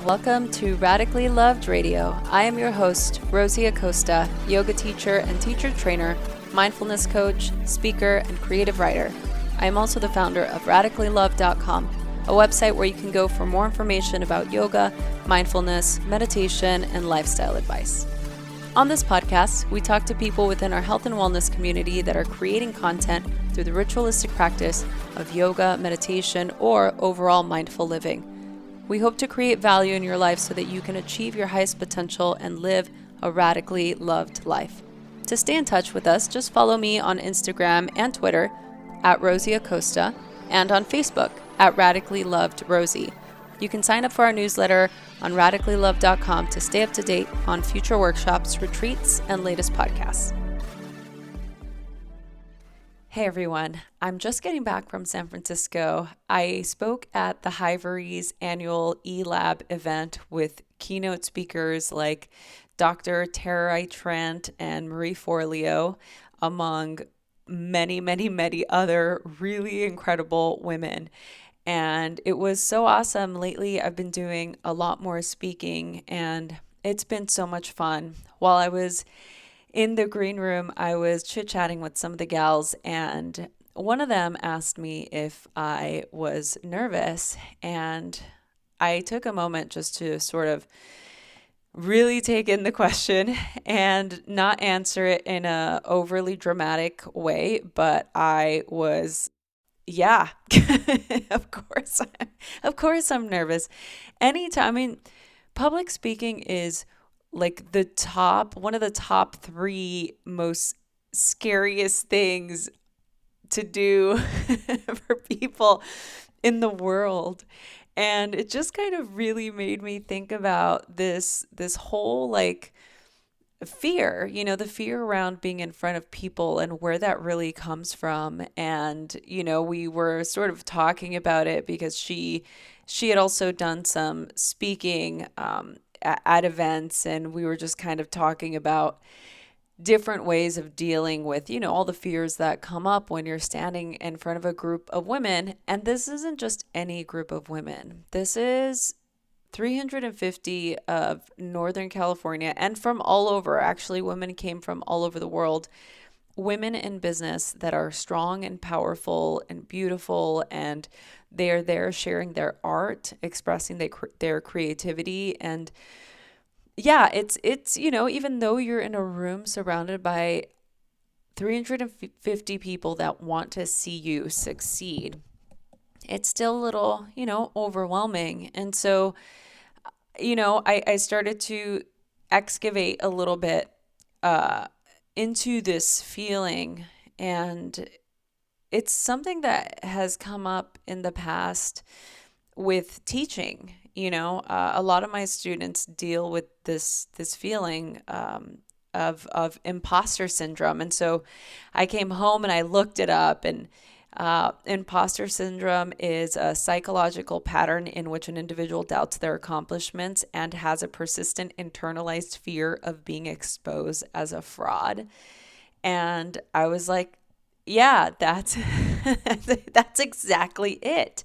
Welcome to Radically Loved Radio. I am your host, Rosie Acosta, yoga teacher and teacher trainer, mindfulness coach, speaker, and creative writer. I am also the founder of radicallylove.com, a website where you can go for more information about yoga, mindfulness, meditation, and lifestyle advice. On this podcast, we talk to people within our health and wellness community that are creating content through the ritualistic practice of yoga, meditation, or overall mindful living. We hope to create value in your life so that you can achieve your highest potential and live a radically loved life. To stay in touch with us, just follow me on Instagram and Twitter at Rosie Acosta and on Facebook at Radically Loved Rosie. You can sign up for our newsletter on radicallylove.com to stay up to date on future workshops, retreats, and latest podcasts. Hey everyone, I'm just getting back from San Francisco. I spoke at the Hivery's annual E-Lab event with keynote speakers like Dr. Tara Trent and Marie Forleo, among many other really incredible women. And it was so awesome. Lately, I've been doing a lot more speaking, and it's been so much fun. While I was in the green room, I was chit-chatting with some of the gals, and one of them asked me if I was nervous. And I took a moment just to sort of really take in the question and not answer it in a overly dramatic way, but I was of course I'm nervous. Public speaking is like one of the top 3 most scariest things to do for people in the world. And it just kind of really made me think about this whole fear, the fear around being in front of people and where that really comes from. And, we were sort of talking about it because she had also done some speaking at events, and we were just kind of talking about different ways of dealing with, all the fears that come up when you're standing in front of a group of women. And this isn't just any group of women. This is 350 of Northern California and from all over. Actually, women came from all over the world. Women in business that are strong and powerful and beautiful, and they are there sharing their art, expressing their creativity. And yeah, it's even though you're in a room surrounded by 350 people that want to see you succeed, it's still a little, overwhelming. And so, I started to excavate a little bit into this feeling, and it's something that has come up in the past with teaching. A lot of my students deal with this feeling of imposter syndrome. And so I came home and I looked it up, and imposter syndrome is a psychological pattern in which an individual doubts their accomplishments and has a persistent internalized fear of being exposed as a fraud. And I was like, yeah, that's that's exactly it,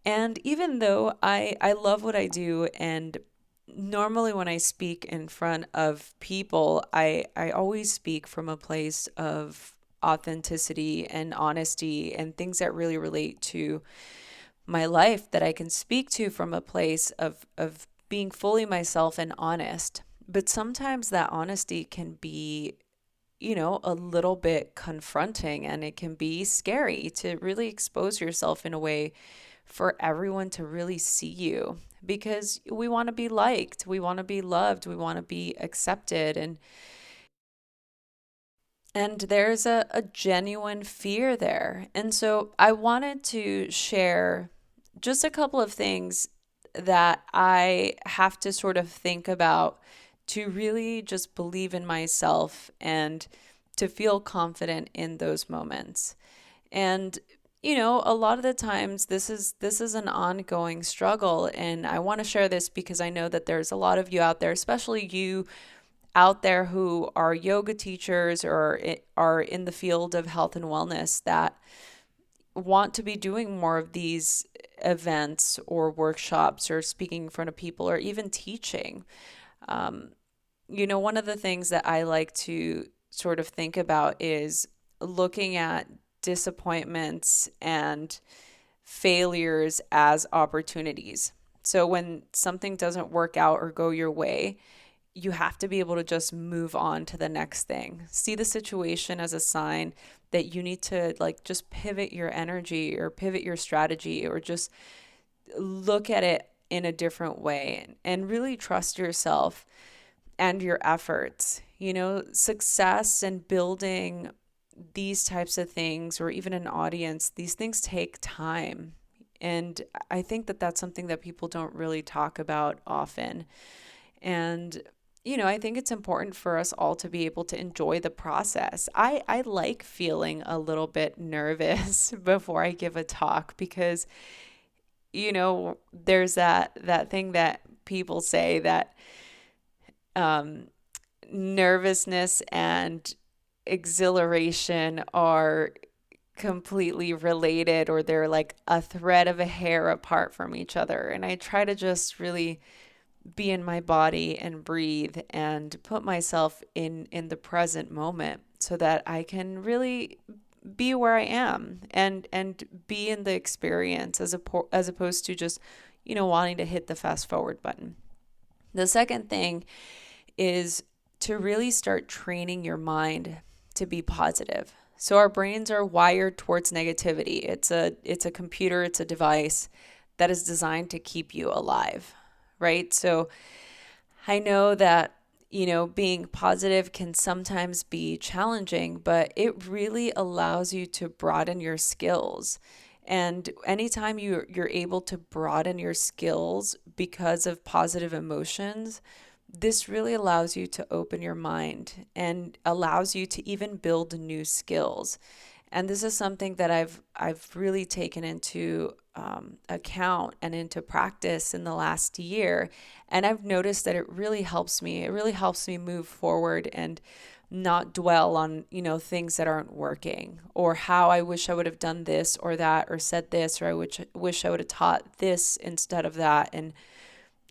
And even though I love what I do, and normally when I speak in front of people, I always speak from a place of authenticity and honesty and things that really relate to my life, that I can speak to from a place of being fully myself and honest. But sometimes that honesty can be, a little bit confronting, and it can be scary to really expose yourself in a way for everyone to really see you, because we want to be liked, we want to be loved, we want to be accepted. And there's a genuine fear there. And so I wanted to share just a couple of things that I have to sort of think about to really just believe in myself and to feel confident in those moments. And, a lot of the times this is an ongoing struggle. And I want to share this because I know that there's a lot of you out there, especially you out there who are yoga teachers or are in the field of health and wellness, that want to be doing more of these events or workshops or speaking in front of people or even teaching. One of the things that I like to sort of think about is looking at disappointments and failures as opportunities. So when something doesn't work out or go your way, you have to be able to just move on to the next thing. See the situation as a sign that you need to just pivot your energy or pivot your strategy or just look at it in a different way and really trust yourself and your efforts. Success and building these types of things or even an audience, these things take time. And I think that that's something that people don't really talk about often. And I think it's important for us all to be able to enjoy the process. I like feeling a little bit nervous before I give a talk because, there's that thing that people say that nervousness and exhilaration are completely related, or they're like a thread of a hair apart from each other. And I try to just really be in my body and breathe and put myself in the present moment so that I can really be where I am and be in the experience as opposed to just wanting to hit the fast forward button. The second thing is to really start training your mind to be positive. So our brains are wired towards negativity. It's a computer, it's a device that is designed to keep you alive, right? So I know that, being positive can sometimes be challenging, but it really allows you to broaden your skills. And anytime you're able to broaden your skills because of positive emotions, this really allows you to open your mind and allows you to even build new skills. And this is something that I've really taken into account and into practice in the last year. And I've noticed that it really helps me. It really helps me move forward and not dwell on, things that aren't working, or how I wish I would have done this or that, or said this, or I wish I would have taught this instead of that. And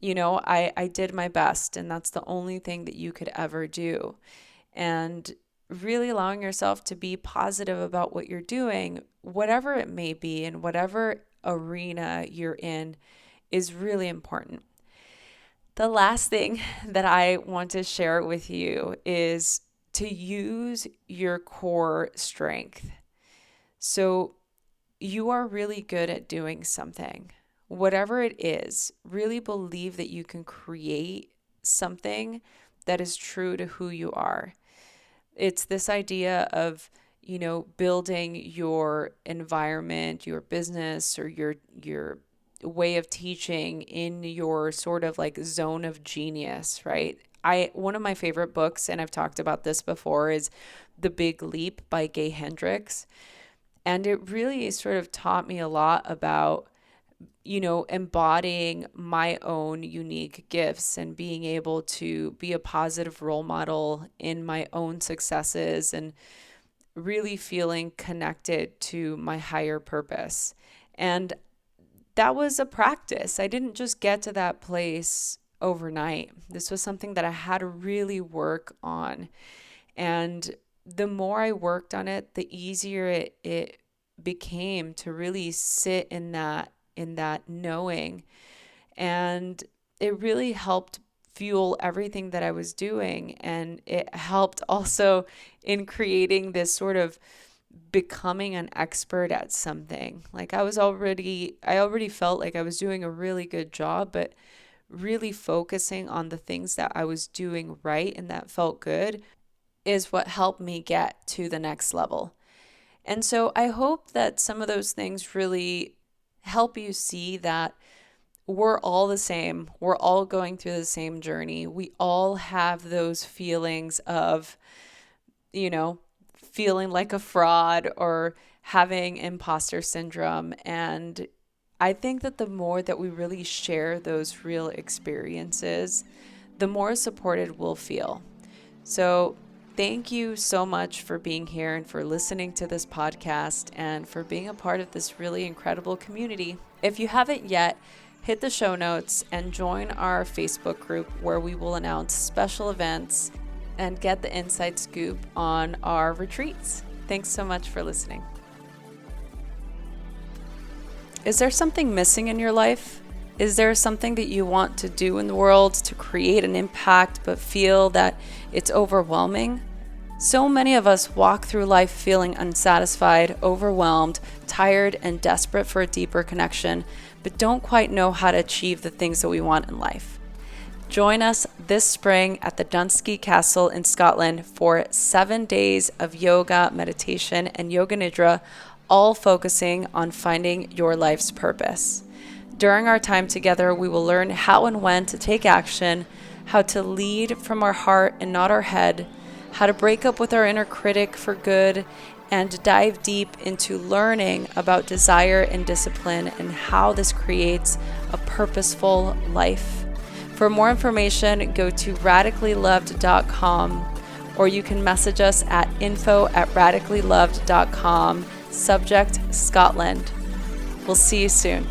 I did my best, and that's the only thing that you could ever do. And really allowing yourself to be positive about what you're doing, whatever it may be, and whatever arena you're in, is really important. The last thing that I want to share with you is to use your core strength. So you are really good at doing something. Whatever it is, really believe that you can create something that is true to who you are. It's this idea of, building your environment, your business, or your way of teaching in your sort of like zone of genius, right? One of my favorite books, and I've talked about this before, is The Big Leap by Gay Hendricks. And it really sort of taught me a lot about embodying my own unique gifts and being able to be a positive role model in my own successes and really feeling connected to my higher purpose. And that was a practice. I didn't just get to that place overnight. This was something that I had to really work on. And the more I worked on it, the easier it became to really sit in that knowing. And it really helped fuel everything that I was doing. And it helped also in creating this sort of becoming an expert at something. Like I already felt like I was doing a really good job, but really focusing on the things that I was doing right and that felt good is what helped me get to the next level. And so I hope that some of those things really help you see that we're all the same. We're all going through the same journey. We all have those feelings of, feeling like a fraud or having imposter syndrome. And I think that the more that we really share those real experiences, the more supported we'll feel. So thank you so much for being here and for listening to this podcast and for being a part of this really incredible community. If you haven't yet, hit the show notes and join our Facebook group where we will announce special events and get the inside scoop on our retreats. Thanks so much for listening. Is there something missing in your life? Is there something that you want to do in the world to create an impact but feel that it's overwhelming? So many of us walk through life feeling unsatisfied, overwhelmed, tired, and desperate for a deeper connection, but don't quite know how to achieve the things that we want in life. Join us this spring at the Dunsky Castle in Scotland for 7 days of yoga, meditation, and yoga nidra, all focusing on finding your life's purpose. During our time together, we will learn how and when to take action, how to lead from our heart and not our head, how to break up with our inner critic for good, and dive deep into learning about desire and discipline and how this creates a purposeful life. For more information, go to radicallyloved.com, or you can message us at info@radicallyloved.com, subject Scotland. We'll see you soon.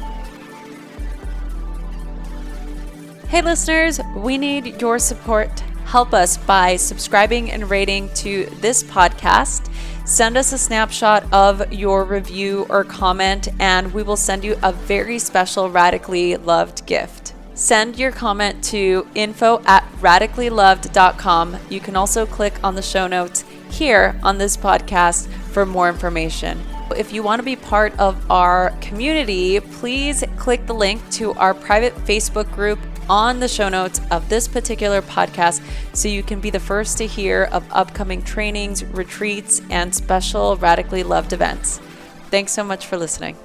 Hey listeners, we need your support. Help us by subscribing and rating to this podcast. Send us a snapshot of your review or comment, and we will send you a very special Radically Loved gift. Send your comment to info@radicallyloved.com. You can also click on the show notes here on this podcast for more information. If you want to be part of our community, please click the link to our private Facebook group on the show notes of this particular podcast so you can be the first to hear of upcoming trainings, retreats, and special Radically Loved events. Thanks so much for listening.